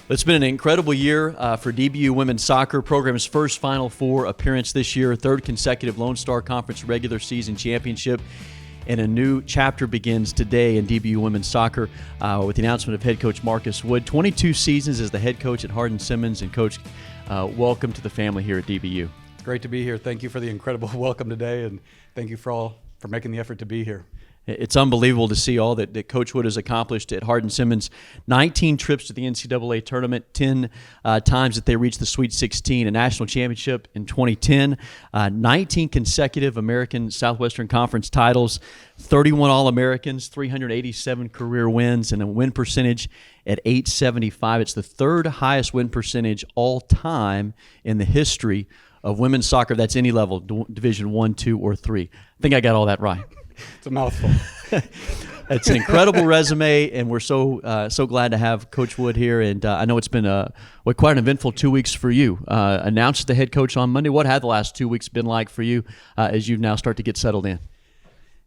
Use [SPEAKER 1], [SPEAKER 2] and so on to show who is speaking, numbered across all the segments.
[SPEAKER 1] It's been an incredible year for DBU women's soccer. Program's first Final Four appearance this year, third consecutive Lone Star Conference regular season championship, and a new chapter begins today in DBU women's soccer with the announcement of head coach Marcus Wood. 22 seasons as the head coach at Hardin-Simmons, and Coach, welcome to the family here at DBU.
[SPEAKER 2] It's great to be here. Thank you for the incredible welcome today, and thank you for making the effort to be here.
[SPEAKER 1] It's unbelievable to see all that Coach Wood has accomplished at Hardin-Simmons. 19 trips to the NCAA tournament, 10 times that they reached the Sweet 16, a national championship in 2010, 19 consecutive American Southwestern Conference titles, 31 All-Americans, 387 career wins, and a win percentage at .875. It's the third highest win percentage all time in the history of women's soccer. That's any level, Division I, II, or III. I think I got all that right.
[SPEAKER 2] It's a mouthful.
[SPEAKER 1] It's an incredible resume, and we're so glad to have Coach Wood here. And I know it's been quite an eventful 2 weeks for you. Announced the head coach on Monday. What have the last 2 weeks been like for you as you now start to get settled in?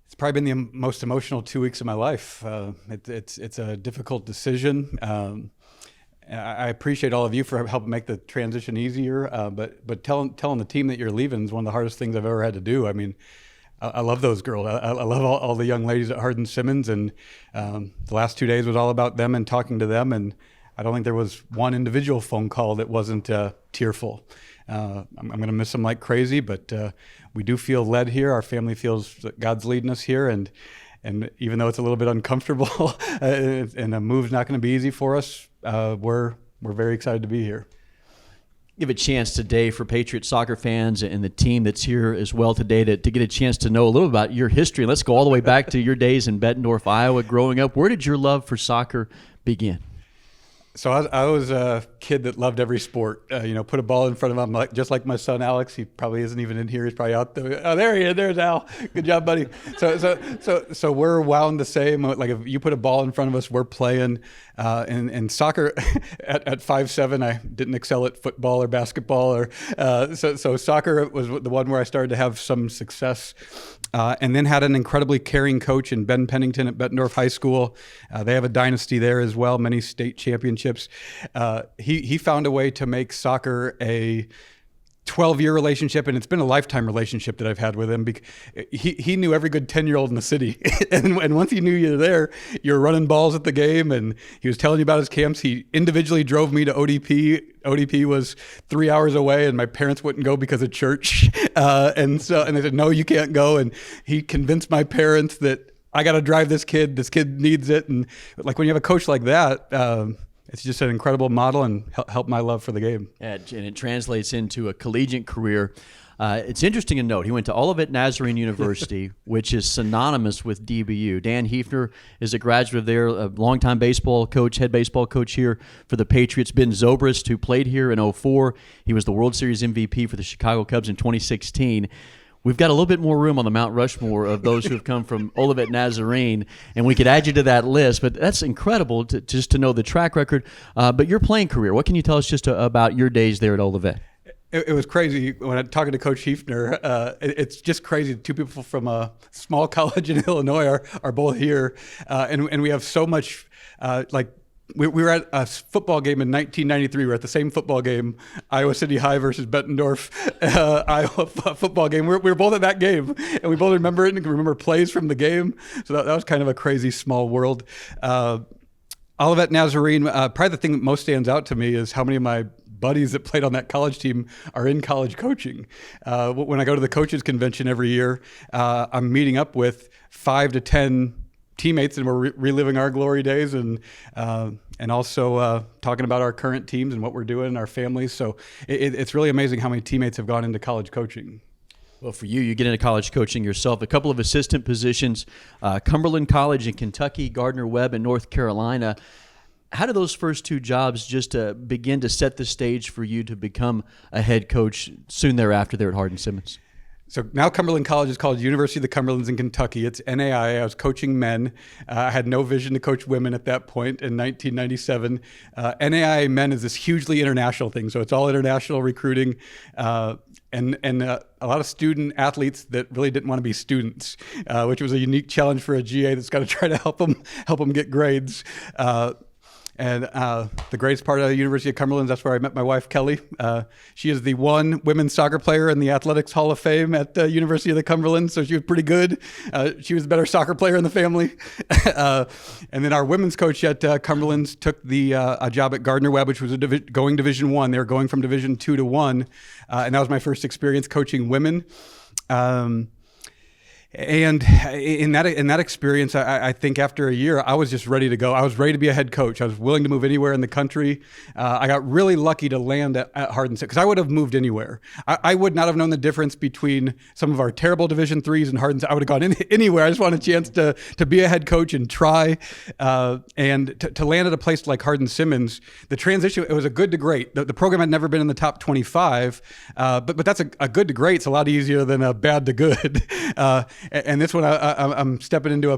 [SPEAKER 2] It's probably been the most emotional 2 weeks of my life. It's a difficult decision. I appreciate all of you for helping make the transition easier. But telling the team that you're leaving is one of the hardest things I've ever had to do. I mean, I love those girls. I love all the young ladies at Hardin-Simmons, and the last 2 days was all about them and talking to them, and I don't think there was one individual phone call that wasn't tearful. I'm going to miss them like crazy, but we do feel led here. Our family feels that God's leading us here, and even though it's a little bit uncomfortable and a move's not going to be easy for us, we're very excited to be here.
[SPEAKER 1] Give a chance today for Patriots soccer fans and the team that's here as well today to get a chance to know a little about your history. Let's go all the way back to your days in Bettendorf, Iowa, growing up. Where did your love for soccer begin?
[SPEAKER 2] So I was a kid that loved every sport. Put a ball in front of him, just like my son Alex. He probably isn't even in here. He's probably out there. Oh, there he is. There's Al. Good job, buddy. So we're wound the same. Like if you put a ball in front of us, we're playing. And soccer at 5'7", I didn't excel at football or basketball. So soccer was the one where I started to have some success. And then had an incredibly caring coach in Ben Pennington at Bettendorf High School. They have a dynasty there as well, many state championships. He found a way to make soccer a 12-year relationship, and it's been a lifetime relationship that I've had with him. He knew every good 10-year-old in the city, and once he knew you were there, you were running balls at the game, and he was telling you about his camps. He individually drove me to ODP. ODP was 3 hours away, and my parents wouldn't go because of church, and they said, no, you can't go, and he convinced my parents that I got to drive this kid. This kid needs it, and like when you have a coach like that, it's just an incredible model and helped my love for the game.
[SPEAKER 1] Yeah, and it translates into a collegiate career. It's interesting to note, he went to Olivet Nazarene University, which is synonymous with DBU. Dan Hefner is a graduate of there, a longtime baseball coach, head baseball coach here for the Patriots. Ben Zobrist, who played here in 2004. He was the World Series MVP for the Chicago Cubs in 2016. We've got a little bit more room on the Mount Rushmore of those who have come from Olivet Nazarene, and we could add you to that list. But that's incredible just to know the track record. But your playing career, what can you tell us just about your days there at Olivet?
[SPEAKER 2] It was crazy when I'm talking to Coach Hefner. It's just crazy. Two people from a small college in Illinois are both here, and we have so much We were at a football game in 1993. We were at the same football game, Iowa City High versus Bettendorf, Iowa football game. We were both at that game, and we both remember it and can remember plays from the game. So that was kind of a crazy small world. Olivet Nazarene, probably the thing that most stands out to me is how many of my buddies that played on that college team are in college coaching. When I go to the coaches convention every year, I'm meeting up with 5 to 10 teammates, and we're reliving our glory days and also talking about our current teams and what we're doing in our families. So it's really amazing how many teammates have gone into college coaching.
[SPEAKER 1] Well, for you get into college coaching yourself. A couple of assistant positions, Cumberland College in Kentucky, Gardner-Webb in North Carolina. How do those first two jobs just begin to set the stage for you to become a head coach soon thereafter there at Hardin-Simmons?
[SPEAKER 2] So now Cumberland College is called University of the Cumberlands in Kentucky. It's NAIA. I was coaching men. I had no vision to coach women at that point in 1997. NAIA men is this hugely international thing. So it's all international recruiting and a lot of student athletes that really didn't want to be students, which was a unique challenge for a GA that's got to try to help them get grades. And the greatest part of the University of Cumberland, that's where I met my wife, Kelly. She is the one women's soccer player in the Athletics Hall of Fame at the University of the Cumberland, so she was pretty good. She was the better soccer player in the family. And then our women's coach at Cumberland took a job at Gardner-Webb, which was going Division I. They were going from Division II to I. And that was my first experience coaching women. And in that experience, I think after a year, I was just ready to go. I was ready to be a head coach. I was willing to move anywhere in the country. I got really lucky to land at Hardin-Simmons because I would have moved anywhere. I would not have known the difference between some of our terrible Division IIIs and Hardin-Simmons. I would have gone anywhere. I just wanted a chance to be a head coach and try. And to land at a place like Hardin-Simmons, the transition, it was a good to great. The program had never been in the top 25, but that's a good to great. It's a lot easier than a bad to good. And this one, I'm stepping into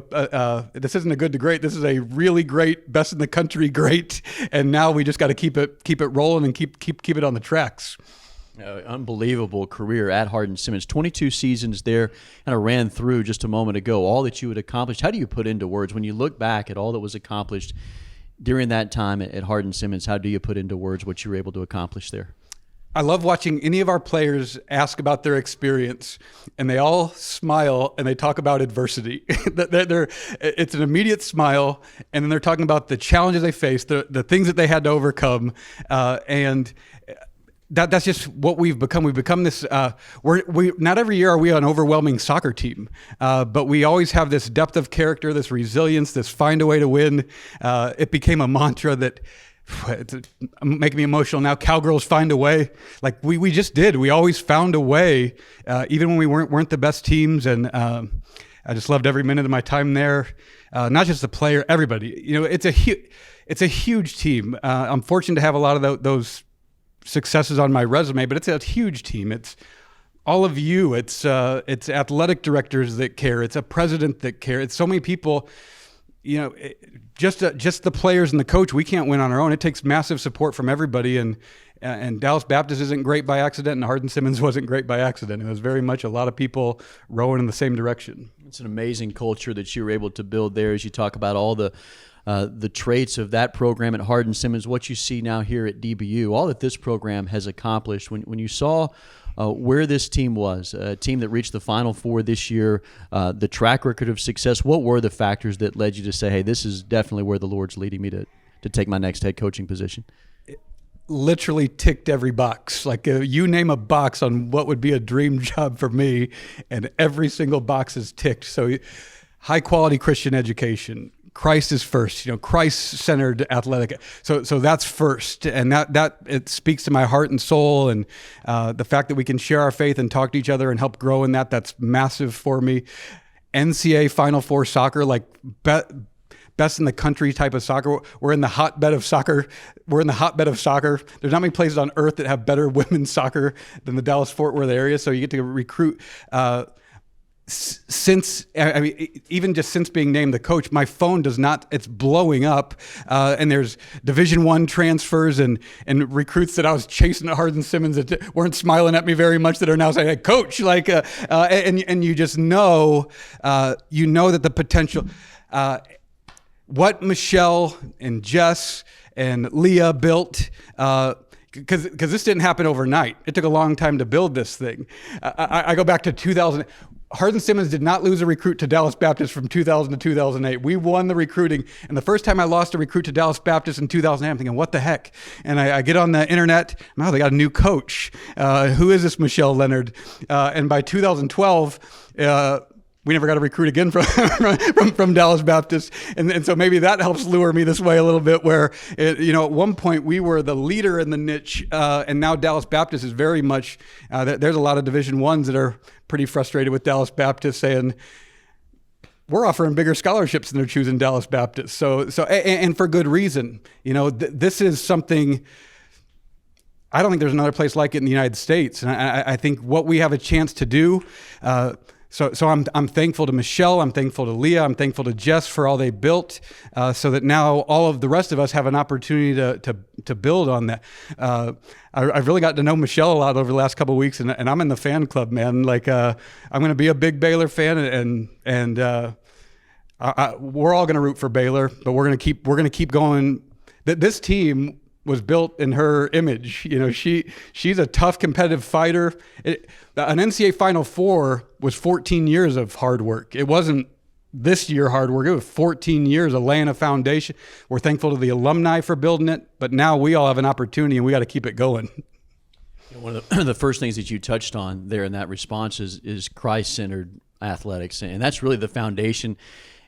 [SPEAKER 2] this isn't a good to great. This is a really great, best in the country great. And now we just got to keep it rolling and keep it on the tracks.
[SPEAKER 1] Unbelievable career at Hardin-Simmons. 22 seasons there, kind of ran through just a moment ago. All that you had accomplished. How do you put into words when you look back at all that was accomplished during that time at Hardin-Simmons? How do you put into words what you were able to accomplish there?
[SPEAKER 2] I love watching any of our players ask about their experience, and they all smile and they talk about adversity. It's an immediate smile, and then they're talking about the challenges they faced, the things that they had to overcome, and that's just what we've become. We've become this. We not every year are we an overwhelming soccer team, but we always have this depth of character, this resilience, this find a way to win. It became a mantra that. It's making me emotional now. Cowgirls find a way. Like we just did. We always found a way, even when we weren't the best teams. And I just loved every minute of my time there. Not just the player, everybody. You know, it's a huge team. I'm fortunate to have a lot of those successes on my resume, but it's a huge team. It's all of you. It's athletic directors that care. It's a president that cares. It's so many people. You know, just the players and the coach, we can't win on our own. It takes massive support from everybody, and Dallas Baptist isn't great by accident, and Hardin-Simmons wasn't great by accident. It was very much a lot of people rowing in the same direction.
[SPEAKER 1] It's an amazing culture that you were able to build there as you talk about all the traits of that program at Hardin-Simmons, what you see now here at DBU, all that this program has accomplished. When you saw where this team was, a team that reached the Final Four this year, the track record of success, what were the factors that led you to say, hey, this is definitely where the Lord's leading me to take my next head coaching position?
[SPEAKER 2] It literally ticked every box. Like you name a box on what would be a dream job for me, and every single box is ticked. So high quality Christian education. Christ is first, Christ-centered athletic. So that's first, and that it speaks to my heart and soul, and the fact that we can share our faith and talk to each other and help grow in that's massive for me. NCAA Final Four soccer, like best in the country type of soccer. We're in the hotbed of soccer. There's not many places on earth that have better women's soccer than the Dallas-Fort Worth area. So you get to recruit. Even just since being named the coach, my phone it's blowing up, and there's Division I transfers and recruits that I was chasing at Hardin-Simmons that weren't smiling at me very much that are now saying, hey, coach, and you just know, that the potential, what Michelle and Jess and Leah built, because this didn't happen overnight. It took a long time to build this thing. I go back to 2000. Hardin-Simmons did not lose a recruit to Dallas Baptist from 2000 to 2008. We won the recruiting. And the first time I lost a recruit to Dallas Baptist in 2008, I'm thinking, what the heck? And I get on the internet, they got a new coach. Who is this Michelle Leonard? And by 2012, we never got a recruit again from Dallas Baptist. And so maybe that helps lure me this way a little bit where, at one point we were the leader in the niche, and now Dallas Baptist is very much, there's a lot of Division I's that are pretty frustrated with Dallas Baptist saying, we're offering bigger scholarships than they're choosing Dallas Baptist. So and for good reason. This is something, I don't think there's another place like it in the United States. And I think what we have a chance to do, So I'm thankful to Michelle, I'm thankful to Leah, I'm thankful to Jess for all they built, so that now all of the rest of us have an opportunity to build on that. I've really got to know Michelle a lot over the last couple of weeks, and I'm in the fan club, man. I'm going to be a big Baylor fan, and we're all going to root for Baylor, but we're going to keep going that this team was built in her image. You know, she's a tough, competitive fighter. An NCAA Final Four was 14 years of hard work. It wasn't this year hard work. It was 14 years of laying a foundation. We're thankful to the alumni for building it, but now we all have an opportunity and we got to keep it going.
[SPEAKER 1] One of the first things that you touched on there in that response is Christ-centered athletics, and that's really the foundation.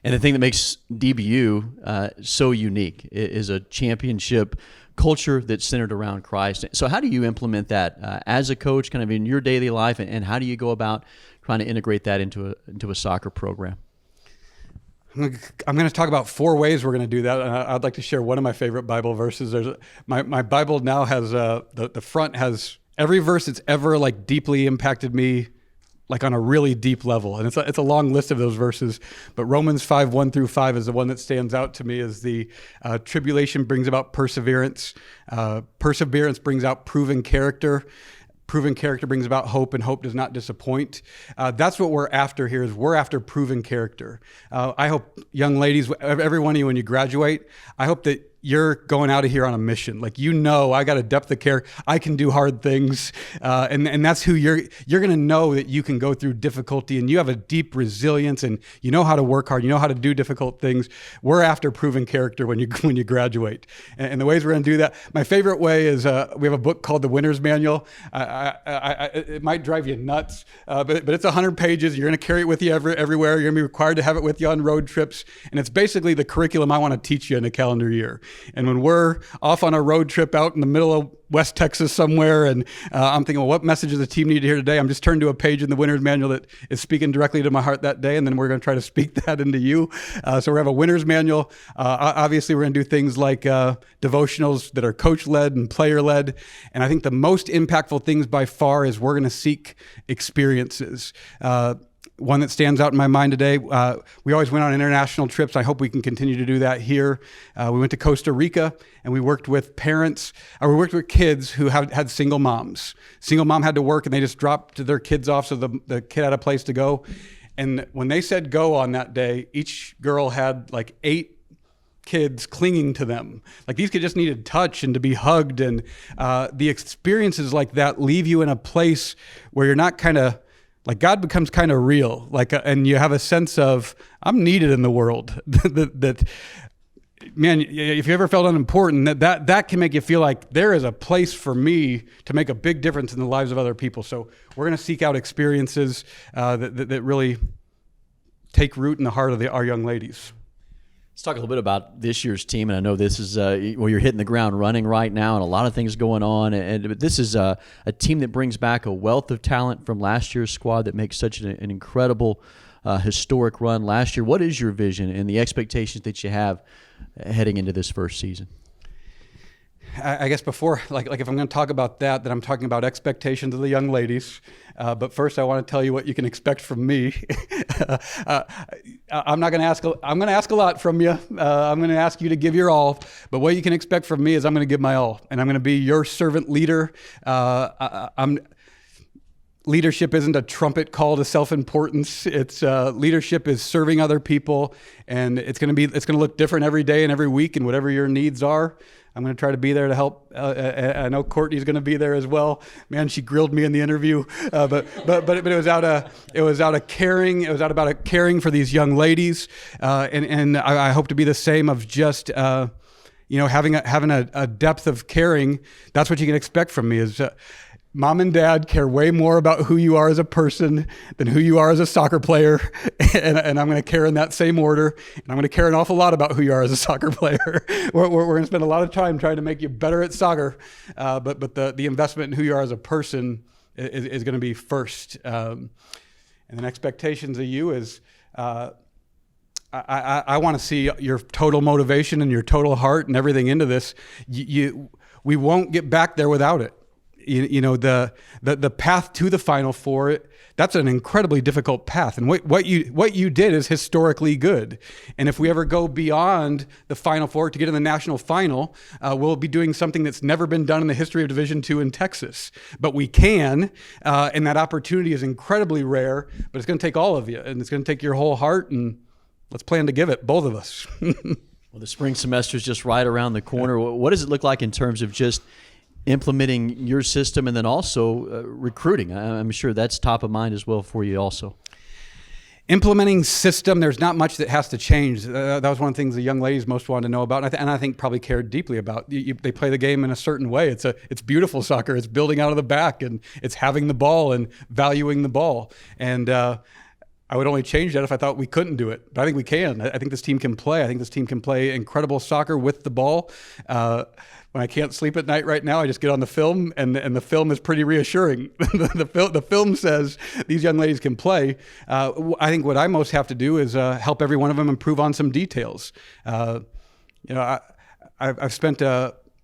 [SPEAKER 1] And the thing that makes DBU so unique is a championship culture that's centered around Christ. So how do you implement that as a coach, kind of in your daily life, and how do you go about trying to integrate that into a soccer program?
[SPEAKER 2] I'm going to talk about 4 ways we're going to do that. I'd like to share one of my favorite Bible verses. My Bible now has the front has every verse that's ever like deeply impacted me, like on a really deep level. And it's a long list of those verses, but Romans 5:1-5 is the one that stands out to me as the tribulation brings about perseverance. Perseverance brings out proven character. Proven character brings about hope, and hope does not disappoint. That's what we're after here. Is we're after proven character. I hope young ladies, every one of you, when you graduate, I hope that you're going out of here on a mission. Like, you know, I got a depth of character. I can do hard things, and that's who you're going to know that you can go through difficulty, and you have a deep resilience, and you know how to work hard. You know how to do difficult things. We're after proven character when you graduate, and the ways we're going to do that. My favorite way is we have a book called The Winner's Manual. It might drive you nuts, but it's 100 pages. You're going to carry it with you everywhere. You're going to be required to have it with you on road trips, and it's basically the curriculum I want to teach you in a calendar year. And when we're off on a road trip out in the middle of West Texas somewhere, and I'm thinking, well, what message does the team need to hear today? I'm just turning to a page in the Winner's Manual that is speaking directly to my heart that day, and then we're going to try to speak that into you. So we have a Winner's Manual. Obviously, we're going to do things like devotionals that are coach-led and player-led. And I think the most impactful things by far is we're going to seek experiences. One that stands out in my mind today, we always went on international trips. I hope we can continue to do that here. We went to Costa Rica, and we worked with parents, or we worked with kids who had single moms. Single mom had to work, and they just dropped their kids off so the kid had a place to go. And when they said go on that day, each girl had like 8 kids clinging to them. Like, these kids just needed touch and to be hugged. And the experiences like that leave you in a place where you're not kind of, like, God becomes kind of real, and you have a sense of, I'm needed in the world. that man, if you ever felt unimportant, that can make you feel like there is a place for me to make a big difference in the lives of other people. So we're going to seek out experiences that really take root in the heart of our young ladies.
[SPEAKER 1] Let's talk a little bit about this year's team, and I know this is you're hitting the ground running right now, and a lot of things going on. But this is a team that brings back a wealth of talent from last year's squad that makes such an incredible, historic run last year. What is your vision and the expectations that you have heading into this first season?
[SPEAKER 2] I guess before, like if I'm going to talk about that, then I'm talking about expectations of the young ladies. But first, I want to tell you what you can expect from me. I'm going to ask a lot from you. I'm going to ask you to give your all. But what you can expect from me is I'm going to give my all, and I'm going to be your servant leader. Leadership isn't a trumpet call to self-importance. It's leadership is serving other people, and it's going to look different every day and every week, and whatever your needs are, I'm going to try to be there to help. I know Courtney's going to be there as well. Man, she grilled me in the interview, but it was out of caring. It was out about caring for these young ladies, and I hope to be the same of just having a depth of caring. That's what you can expect from me is. Mom and Dad care way more about who you are as a person than who you are as a soccer player. And I'm going to care in that same order. And I'm going to care an awful lot about who you are as a soccer player. We're going to spend a lot of time trying to make you better at soccer. But the investment in who you are as a person is going to be first. And then expectations of you is, I want to see your total motivation and your total heart and everything into this. We won't get back there without it. The path to the Final Four, that's an incredibly difficult path. And what you did is historically good. And if we ever go beyond the Final Four to get in the national final, we'll be doing something that's never been done in the history of Division II in Texas. But we can, and that opportunity is incredibly rare, but it's going to take all of you, and it's going to take your whole heart, and let's plan to give it, both of us.
[SPEAKER 1] Well, the spring semester is just right around the corner. What does it look like in terms of just implementing your system and then also recruiting? I'm sure that's top of mind as well for you also.
[SPEAKER 2] Implementing system, there's not much that has to change. That was one of the things the young ladies most wanted to know about, and I think probably cared deeply about. They play the game in a certain way. It's beautiful soccer. It's building out of the back, and it's having the ball and valuing the ball. And I would only change that if I thought we couldn't do it. But I think we can. I think this team can play. I think this team can play incredible soccer with the ball. When I can't sleep at night right now, I just get on the film, and the film is pretty reassuring. The film says these young ladies can play. I think what I most have to do is help every one of them improve on some details. I've spent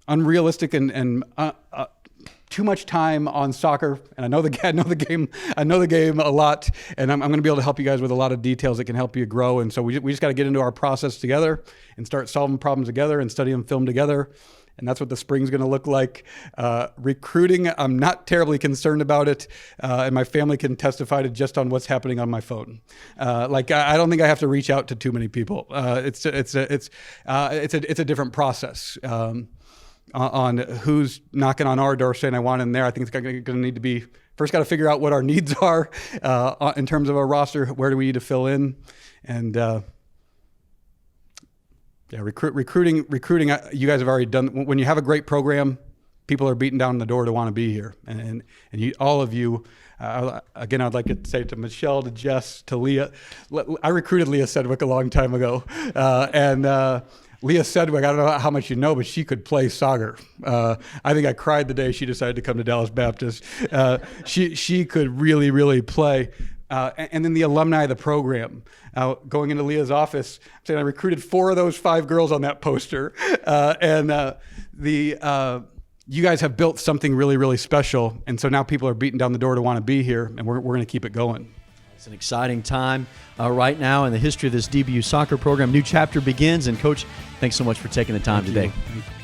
[SPEAKER 2] unrealistic and too much time on soccer, and I know the game a lot, and I'm going to be able to help you guys with a lot of details that can help you grow. And so we just got to get into our process together and start solving problems together and studying film together. And that's what the spring's going to look like. Recruiting, I'm not terribly concerned about it, and my family can testify to just on what's happening on my phone. I don't think I have to reach out to too many people. It's a different process on who's knocking on our door saying I want in there. I think it's going to need to be first got to figure out what our needs are in terms of our roster. Where do we need to fill in, and recruiting. You guys have already done. When you have a great program, people are beating down the door to want to be here, and all of you. Again, I'd like to say to Michelle, to Jess, to Leah. I recruited Leah Sedgwick a long time ago, and Leah Sedgwick. I don't know how much you know, but she could play soccer. I think I cried the day she decided to come to Dallas Baptist. She could really play. And then the alumni of the program. Going into Leah's office, saying I recruited 4 of those 5 girls on that poster. You guys have built something really special. And so now people are beating down the door to want to be here, and we're going to keep it going.
[SPEAKER 1] It's an exciting time right now in the history of this DBU soccer program. New chapter begins, and Coach, thanks so much for taking the time today.
[SPEAKER 2] Thank you.